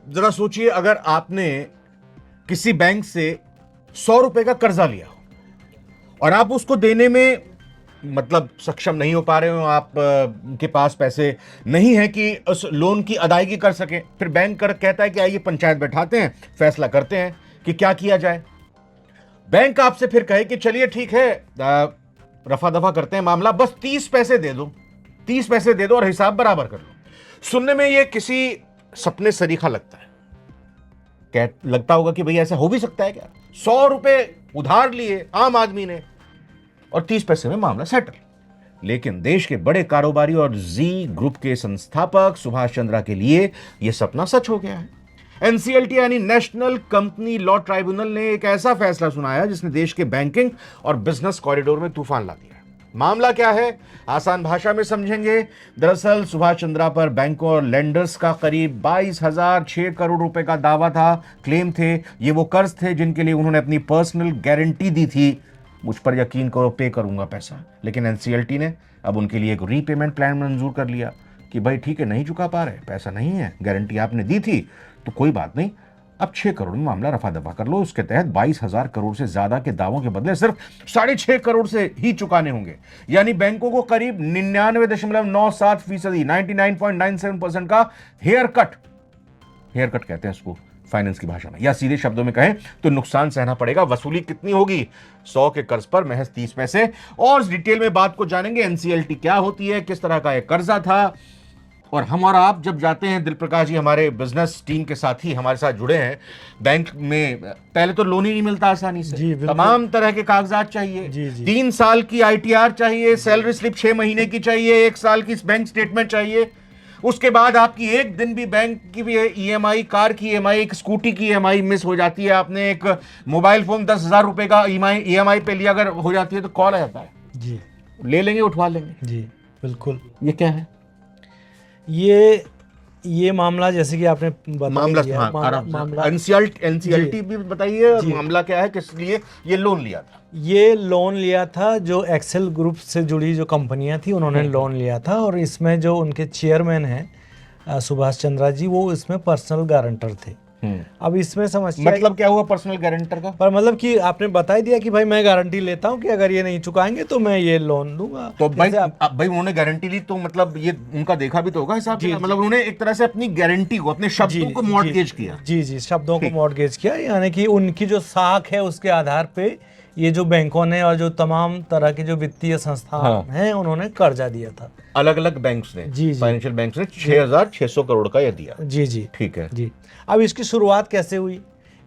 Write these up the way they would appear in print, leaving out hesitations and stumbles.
जरा सोचिए, अगर आपने किसी बैंक से 100 रुपए का कर्जा लिया हो और आप उसको देने में मतलब सक्षम नहीं हो पा रहे हो, आप के पास पैसे नहीं है कि उस लोन की अदायगी कर सकें, फिर बैंक कर कहता है कि आइए पंचायत बैठाते हैं, फैसला करते हैं कि क्या किया जाए। बैंक आपसे फिर कहे कि चलिए ठीक है, रफा दफा करते हैं मामला, बस 30 पैसे दे दो, 30 पैसे दे दो और हिसाब बराबर कर लो। सुनने में ये किसी सपने सरीखा लगता है। क्या लगता होगा कि भैया ऐसा हो भी सकता है क्या? 100 रुपए उधार लिए आम आदमी ने और 30 पैसे में मामला सेटल। लेकिन देश के बड़े कारोबारी और जी ग्रुप के संस्थापक सुभाष चंद्रा के लिए यह सपना सच हो गया है। एनसीएलटी यानी नेशनल कंपनी लॉ ट्राइब्यूनल ने एक ऐसा फैसला सुनाया जिसने देश के बैंकिंग और बिजनेस कॉरिडोर में तूफान ला दिया। मामला क्या है, आसान भाषा में समझेंगे। दरअसल सुभाष चंद्रा पर बैंकों और लेंडर्स का करीब 22,006 करोड़ रुपए का दावा था, क्लेम थे। ये वो कर्ज थे जिनके लिए उन्होंने अपनी पर्सनल गारंटी दी थी, मुझ पर यकीन करो पे करूंगा पैसा। लेकिन एनसीएलटी ने अब उनके लिए एक रीपेमेंट प्लान मंजूर कर लिया कि भाई ठीक है, नहीं चुका पा रहे, पैसा नहीं है, गारंटी आपने दी थी तो कोई बात नहीं, अब 6 करोड़ में मामला रफा दफा कर लो। उसके तहत 22,000 करोड़ से ज्यादा के दावों के बदले सिर्फ 6.5 करोड़ से ही चुकाने होंगे। यानी बैंकों को करीब 99.97%, 99.97% का हेयर कट कहते हैं इसको फाइनेंस की भाषा में, या सीधे शब्दों में कहें तो नुकसान सहना पड़ेगा। वसूली कितनी होगी? 100 के कर्ज पर महज 30 पैसे। और इस डिटेल में बात को जानेंगे, एनसीएलटी क्या होती है, किस तरह का यह कर्जा था। और हम और आप जब जाते हैं, दिल प्रकाश जी हमारे बिजनेस टीम के साथ ही हमारे साथ जुड़े हैं, बैंक में पहले तो लोन ही नहीं मिलता आसानी से, तमाम तरह के कागजात चाहिए। 3 साल की आईटीआर चाहिए, सैलरी स्लिप 6 महीने की चाहिए, 1 साल की बैंक स्टेटमेंट चाहिए। उसके बाद आपकी एक दिन भी बैंक की भी ईएमआई, कार की ईएमआई, एक स्कूटी की ईएमआई मिस हो जाती है, आपने एक मोबाइल फोन 10,000 रुपए का ईएमआई पे लिया, अगर हो जाती है तो कॉल आ जाता है जी, ले लेंगे, उठवा लेंगे जी। बिल्कुल। ये क्या है? ये मामला जैसे कि आपने मामला एनसीएलटी भी बताइए, मामला क्या है, किस लिए ये लोन लिया था? ये लोन लिया था जो एक्सेल ग्रुप से जुड़ी जो कंपनियां थी, उन्होंने लोन लिया था। और इसमें जो उनके चेयरमैन हैं सुभाष चंद्रा जी, वो इसमें पर्सनल गारंटर थे। अब इसमें समझिए मतलब क्या हुआ पर्सनल गारंटर का? पर मतलब कि आपने बता ही दिया कि भाई मैं गारंटी लेता हूं कि अगर ये नहीं चुकाएंगे तो मैं ये लोन दूंगा। तो भाई उन्होंने गारंटी ली तो मतलब ये उनका देखा भी तो होगा हिसाब से, मतलब उन्होंने एक तरह से अपनी गारंटी को, अपने शब्दों को मॉर्टगेज किया। जी, शब्दों को मॉर्टगेज किया, यानी कि उनकी जो साख है उसके आधार पे ये जो बैंकों ने और जो तमाम तरह के जो वित्तीय संस्थान हैं, उन्होंने कर्जा दिया था। अलग अलग बैंक्स ने, फाइनेंशियल बैंक्स ने 6,600 करोड़ का ये दिया। जी, ठीक है जी। अब इसकी शुरुआत कैसे हुई?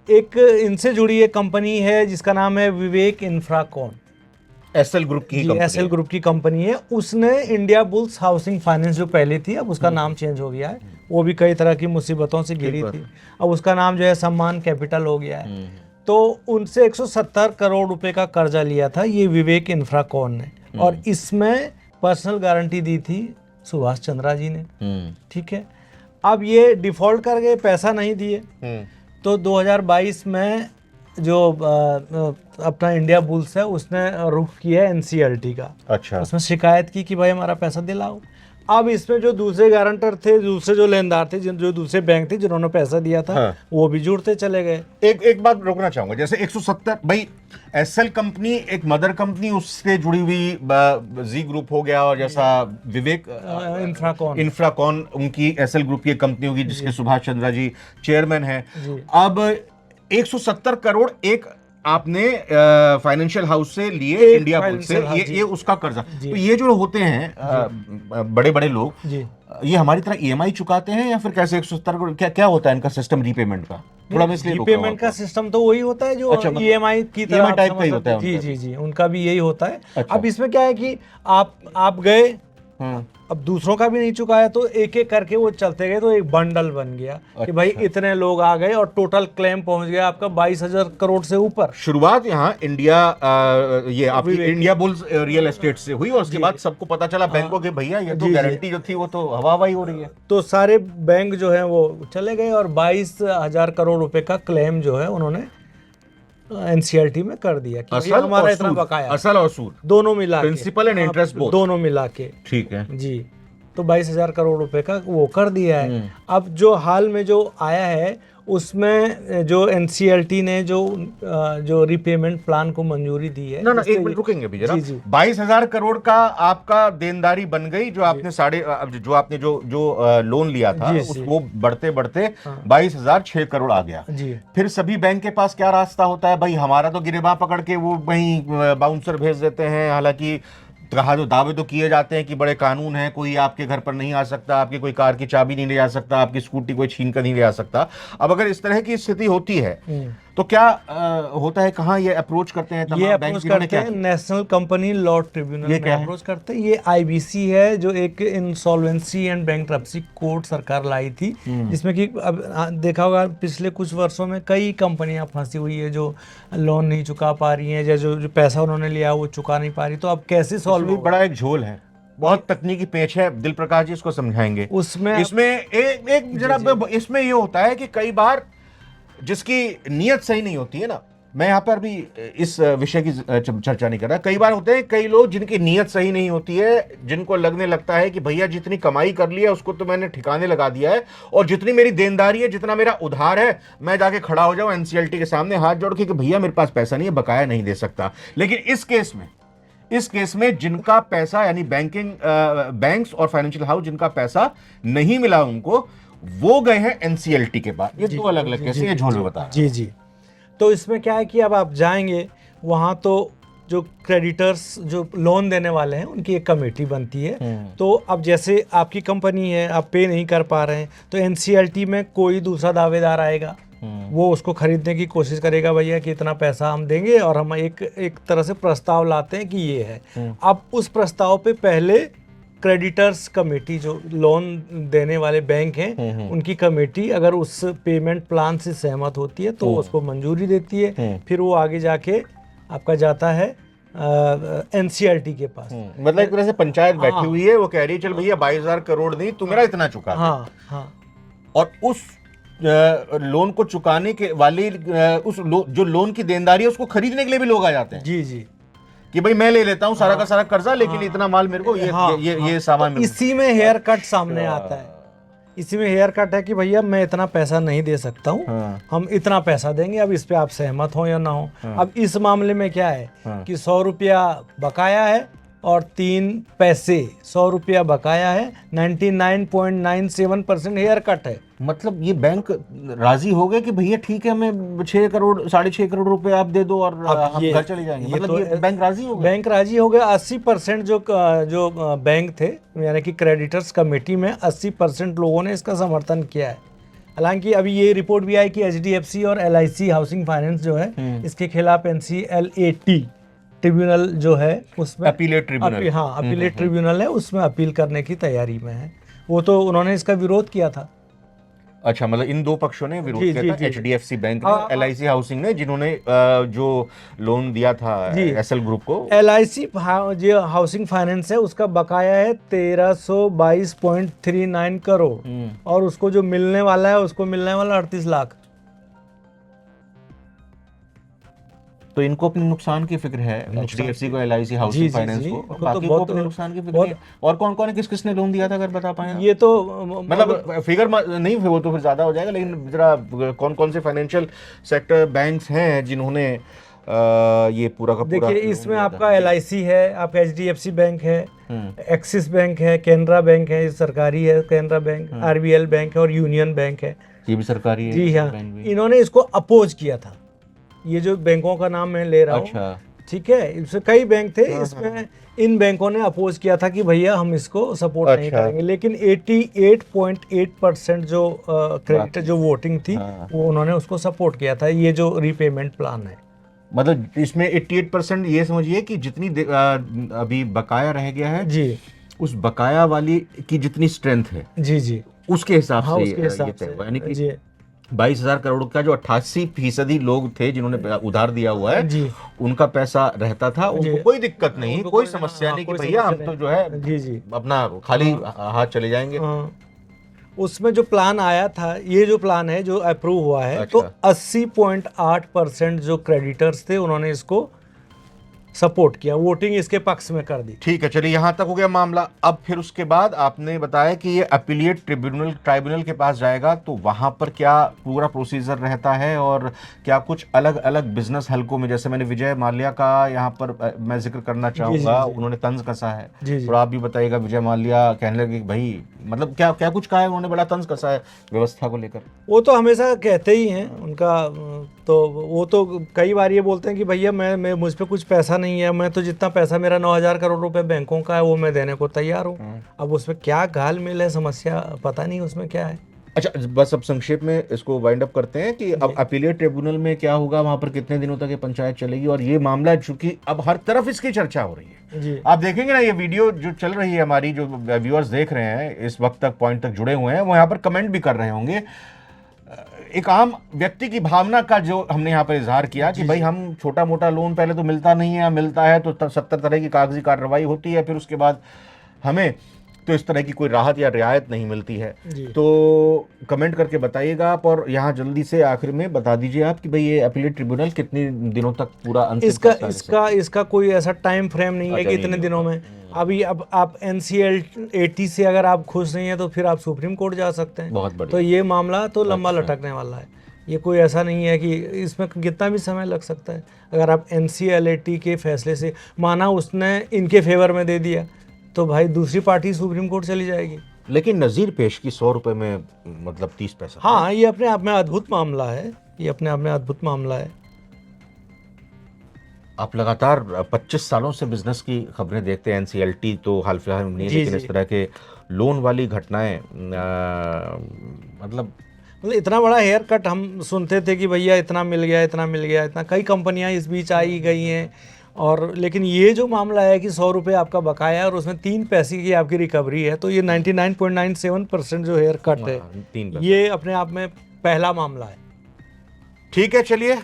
एक इनसे जुड़ी एक कंपनी है जिसका नाम है विवेक इंफ्राकॉन, एसएल ग्रुप की कंपनी, एसएल ग्रुप की कंपनी है। उसने इंडिया बुल्स हाउसिंग फाइनेंस जो पहले थी, अब उसका नाम चेंज हो गया है, वो भी कई तरह की मुसीबतों से घिरी थी, अब उसका नाम जो है सम्मान कैपिटल हो गया है। तो उनसे 170 करोड़ रुपए का कर्जा लिया था ये विवेक इंफ्राकॉन ने, और इसमें पर्सनल गारंटी दी थी सुभाष चंद्रा जी ने। ठीक है, अब ये डिफॉल्ट कर गए, पैसा नहीं दिए, तो 2022 में जो अपना इंडिया बुल्स है उसने रुख किया एनसीएलटी का। अच्छा। उसमें शिकायत की कि भाई हमारा पैसा दिलाओ। अब इसमें जो दूसरे गारंटर थे, दूसरे जो लेनदार थे, जो दूसरे बैंक थे जिन्होंने पैसा दिया था, वो भी जुड़ते चले गए। एक बात रोकना चाहूंगा, जैसे 170 भाई एसएल कंपनी एक मदर कंपनी, उससे जुड़ी हुई जी ग्रुप हो गया, और जैसा विवेक इंफ्राकॉन उनकी एसएल ग्रुप की कंपनी होगी जिसके सुभाष चंद्रा जी चेयरमैन है। अब 170 करोड़ एक आपने फाइनेंशियल हाउस से लिए, इंडिया बुल्स से, ये उसका कर्जा। तो ये जो होते हैं बड़े बड़े लोग, ये हमारी तरह ईएमआई चुकाते हैं या फिर कैसे? 170 करोड़ क्या होता है इनका सिस्टम रीपेमेंट का? थोड़ा मैं इसलिए रीपेमेंट का सिस्टम तो वही होता है जो ईएमआई की तरह टाइप का ही होता है। जी, उनका भी यही होता है। अब इसमें क्या है कि आप गए, अब दूसरों का भी नहीं चुकाया तो एक एक करके वो चलते गए, तो एक बंडल बन गया कि भाई इतने लोग आ गए और टोटल क्लेम पहुंच गया आपका 22,000 करोड़ से ऊपर। शुरुआत यहाँ इंडिया बुल्स रियल एस्टेट से हुई, और उसके बाद सबको पता चला बैंकों के भैया ये तो गारंटी जो थी वो तो हवाई हो रही है, तो सारे बैंक जो है वो चले गए और 22,000 करोड़ रुपए का क्लेम जो है उन्होंने एनसीएलटी में कर दिया कि हमारा इतना बकाया, असल और सूद दोनों मिला के, प्रिंसिपल एंड इंटरेस्ट दोनों मिला के। ठीक है जी। तो 22,000 करोड़ रुपए का वो कर दिया है। अब जो हाल में जो आया है उसमें जो एनसीएलटी ने जो रिपेमेंट प्लान को मंजूरी दी है। ना एक मिनट रुकेंगे भी जरा। जी जी 22,000 करोड़ का आपका देनदारी बन गई, जो आपने जो आपने जो लोन लिया था वो बढ़ते बढ़ते 22,006 करोड़ आ गया। जी। फिर सभी बैंक के पास क्या रास्ता होता है भाई, हमारा तो गिरेबान पकड़ के वो वहीं बाउंसर भेज देते हैं। हालांकि कहा तो दावे तो किए जाते हैं कि बड़े कानून हैं, कोई आपके घर पर नहीं आ सकता, आपकी कोई कार की चाबी नहीं ले जा सकता, आपकी स्कूटी कोई छीन कर नहीं ले जा सकता। अब अगर इस तरह की स्थिति होती है तो क्या होता है, कहाँ ये अप्रोच करते हैं तमाम ये बैंक? अप्रोच करते हैं नेशनल कंपनी लॉ ट्रिब्यूनल में अप्रोच करते हैं। ये आईबीसी है जो एक इंसॉल्वेंसी एंड बैंकरप्सी कोर्ट सरकार लाई थी, जिसमें कि अब देखा होगा पिछले कुछ वर्षों में कई कंपनियां फंसी हुई है जो लोन नहीं चुका पा रही हैं, या जो पैसा उन्होंने लिया वो चुका नहीं पा रही। तो अब कैसे सॉल्व होगा? बड़ा एक झोल है, बहुत तकनीकी पेच है। दिल प्रकाश जी इसको समझाएंगे। उसमें इसमें एक जरा इसमें ये होता है कि कई बार जिसकी नीयत सही नहीं होती है ना, मैं यहां पर भी इस विषय की चर्चा नहीं कर रहा। कई बार होते हैं कई लोग जिनकी नीयत सही नहीं होती है, जिनको लगने लगता है कि भैया जितनी कमाई कर ली है उसको तो मैंने ठिकाने लगा दिया है, और जितनी मेरी देनदारी है, जितना मेरा उधार है, मैं जाके खड़ा हो जाऊं एनसीएलटी के सामने हाथ जोड़ के कि भैया मेरे पास पैसा नहीं है, बकाया नहीं दे सकता। लेकिन इस केस में जिनका पैसा, यानी बैंक्स और फाइनेंशियल हाउस जिनका पैसा नहीं मिला उनको, वो गए हैं एनसीएलटी के पास। ये दो अलग अलग केस, ये झोल में बता। जी। तो इसमें क्या है कि अब आप जाएंगे वहां तो जो क्रेडिटर्स जो लोन देने वाले हैं उनकी एक कमेटी बनती है। तो अब जैसे आपकी कंपनी है, आप पे नहीं कर पा रहे हैं, तो एनसीएलटी में कोई दूसरा दावेदार आएगा, वो उसको खरीदने की कोशिश करेगा, भैया कि इतना पैसा हम देंगे, और हम एक तरह से प्रस्ताव लाते हैं कि ये है। अब उस प्रस्ताव पे पहले क्रेडिटर्स कमेटी जो लोन देने वाले बैंक हैं उनकी कमेटी अगर उस पेमेंट प्लान से सहमत होती है तो उसको मंजूरी देती है। फिर वो आगे जाके आपका जाता है एनसीएलटी के पास। मतलब एक तरह से पंचायत बैठी हुई है, वो कह रही है चल भैया 22,000 करोड़ नहीं, तू मेरा इतना चुका दे। हाँ। और उस लोन को चुकाने के वाली जो लोन की देनदारी है उसको खरीदने के लिए भी लोग आ जाते हैं। जी कि भाई मैं ले लेता हूँ सारा का सारा कर्जा, लेकिन इतना माल मेरे को ये सामान तो इसी में हेयर कट सामने आता है। इसी में हेयर कट है कि भैया मैं इतना पैसा नहीं दे सकता हूँ, हम इतना पैसा देंगे, अब इस पे आप सहमत हो या ना हो। अब इस मामले में क्या है कि 100 रुपया बकाया है और 3 पैसे, 100 रुपया बकाया है, 99.97% हेयर कट है। मतलब ये बैंक राजी हो गए कि भैया ठीक है, मैं 6 करोड़ 6.5 करोड़ रुपए आप दे दो और हम घर चले जाएंगे। मतलब ये बैंक राजी हो गए। बैंक राजी हो गया। 80% जो बैंक थे, यानी कि क्रेडिटर्स कमेटी में 80% लोगों ने इसका समर्थन किया है। हालांकि अभी ये रिपोर्ट भी आई कि एचडीएफसी और एलआईसी हाउसिंग फाइनेंस जो है इसके खिलाफ एनसीएलएटी ट्रिब्यूनल जो है उसमें अपीलेट ट्रिब्यूनल है, उसमें अपील करने की तैयारी में है। वो तो उन्होंने इसका विरोध किया था। अच्छा, मतलब इन दो पक्षों ने विरोध किया था, एचडीएफसी बैंक ने, एलआईसी हाउसिंग ने, जिन्होंने जो लोन दिया था एसएल ग्रुप को। एलआईसी जो हाउसिंग फाइनेंस है उसका बकाया है 1322.39 करोड़ और उसको जो मिलने वाला है उसको मिलने वाला 38 लाख। तो इनको अपने नुकसान की फिक्र है, एचडीएफसी को, एलआईसी हाउसिंग फाइनेंस को, बाकी को अपने नुकसान की फिक्र है। और कौन है, किसने लोन दिया था, अगर बता पाए? ये तो मतलब फिगर नहीं, वो तो फिर ज्यादा हो जाएगा, लेकिन जरा कौन से फाइनेंशियल सेक्टर बैंक्स हैं जिन्होंने ये पूरा का पूरा? देखिए, इसमें आपका एलआईसी है, आपका एचडीएफसी बैंक है, एक्सिस बैंक है, कैनरा बैंक है, सरकारी है कैनरा बैंक, आरबीएल बैंक है और यूनियन बैंक है, ये भी सरकारी है। जी हाँ, इन्होंने इसको अपोज किया था। ये जो बैंकों का नाम मैं ले रहा हूँ, ठीक है, इसमें कई बैंक थे, इसमें इन बैंकों ने अपोज किया था कि भैया हम इसको सपोर्ट नहीं करेंगे। लेकिन 88.8% जो क्रेडिटर जो वोटिंग थी वो उन्होंने उसको सपोर्ट किया था, ये जो रीपेमेंट प्लान है। मतलब इसमें 88% ये समझिए कि जितनी अभी बकाया रह गया है जी, उस बकाया वाली की जितनी स्ट्रेंथ है जी उसके हिसाब से ये तय हुआ। यानी कि 22,000 करोड़ का जो 88% लोग थे जिन्होंने उधार दिया हुआ है जी, उनका पैसा रहता था, उनको कोई दिक्कत नहीं, कोई समस्या नहीं कि भैया हम तो जो है जी अपना खाली हाथ चले जाएंगे। उसमें जो प्लान आया था, ये जो प्लान है जो अप्रूव हुआ है, तो 80.8% जो क्रेडिटर्स थे उन्होंने इसको सपोर्ट किया, वोटिंग इसके पक्ष में कर दी। ठीक है, चलिए यहां तक हो गया मामला। अब फिर उसके बाद आपने बताया कि ये अपीलिएट ट्रिब्यूनल के पास जाएगा, तो वहां पर क्या पूरा प्रोसीजर रहता है और क्या कुछ अलग अलग बिजनेस हलकों में, जैसे मैंने विजय माल्या का यहाँ पर मैं जिक्र करना चाहूंगा, जी। उन्होंने तंज कसा है, जी। थोड़ा आप भी बताइएगा। विजय माल्या कहने लगे कि भाई मतलब क्या क्या कुछ कहा है उन्होंने, बड़ा तंज कसा है व्यवस्था को लेकर। वो तो हमेशा कहते ही हैं उनका, तो वो तो कई बार ये बोलते हैं कि भैया मैं मुझ पे कुछ पैसा नहीं है, मैं तो जितना पैसा मेरा 9,000 करोड़ रुपए बैंकों का है वो मैं देने को तैयार हूँ। अब उसमें क्या घाल मिल है, समस्या पता नहीं उसमें क्या है। अच्छा, बस अब संक्षेप में इसको वाइंड अप करते हैं कि अब अपीलेट ट्रिब्यूनल में क्या होगा, वहां पर कितने दिनों तक ये पंचायत चलेगी, और ये मामला चूंकि अब हर तरफ इसकी चर्चा हो रही है। जी। आप देखेंगे ना, ये वीडियो जो चल रही है, हमारी जो व्यूअर्स देख रहे हैं इस वक्त तक, पॉइंट तक जुड़े हुए हैं, वो यहाँ पर कमेंट भी कर रहे होंगे। एक आम व्यक्ति की भावना का जो हमने यहाँ पर इजहार किया कि भाई हम छोटा मोटा लोन पहले तो मिलता नहीं है, मिलता है तो 70 तरह की कागजी कार्रवाई होती है, फिर उसके बाद हमें तो इस तरह की कोई राहत या रियायत नहीं मिलती है। तो कमेंट करके बताइएगा आप, और यहाँ जल्दी से आखिर में बता दीजिए आप कि भाई ये अपीलेट ट्रिब्यूनल कितने दिनों तक पूरा अंतिम इसका कोई ऐसा टाइम फ्रेम नहीं है कि इतने दिनों में। अभी अब आप NCLAT से अगर आप खुश नहीं है तो फिर आप सुप्रीम कोर्ट जा सकते हैं। बहुत बढ़िया। तो ये मामला तो लंबा लटकने वाला है, ये कोई ऐसा नहीं है कि इसमें कितना भी समय लग सकता है। अगर आप NCLAT के फैसले से माना उसने इनके फेवर में दे दिया तो भाई दूसरी पार्टी सुप्रीम कोर्ट चली जाएगी। लेकिन नज़ीर पेश की 100 रुपए में मतलब 30 पैसा। हाँ, ये अपने आप में अद्भुत मामला है, ये अपने आप में अद्भुत मामला है। आप लगातार 25 सालों से बिजनेस की खबरें देखते हैं, NCLT तो हाल फिलहाल में नहीं, लेकिन इस तरह के लोन वाली घटनाएं मतलब इतना बड़ा हेयर कट हम सुनते थे कि भैया इतना मिल गया, इतना मिल गया, इतना, कई कंपनियां इस बीच आई गई हैं, और लेकिन ये जो मामला है कि 100 रुपये आपका बकाया है और उसमें 3 पैसे की आपकी रिकवरी है, तो ये 99.97% जो हेयर कट है, ये अपने आप में पहला मामला है। ठीक है, चलिए,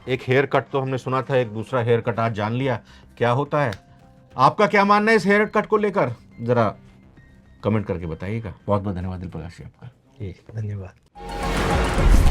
एक हेयर कट तो हमने सुना था, एक दूसरा हेयर कट आज जान लिया क्या होता है। आपका क्या मानना है इस हेयर कट को लेकर, जरा कमेंट करके बताइएगा। बहुत बहुत धन्यवाद दिलप्रकाश जी आपका। धन्यवाद।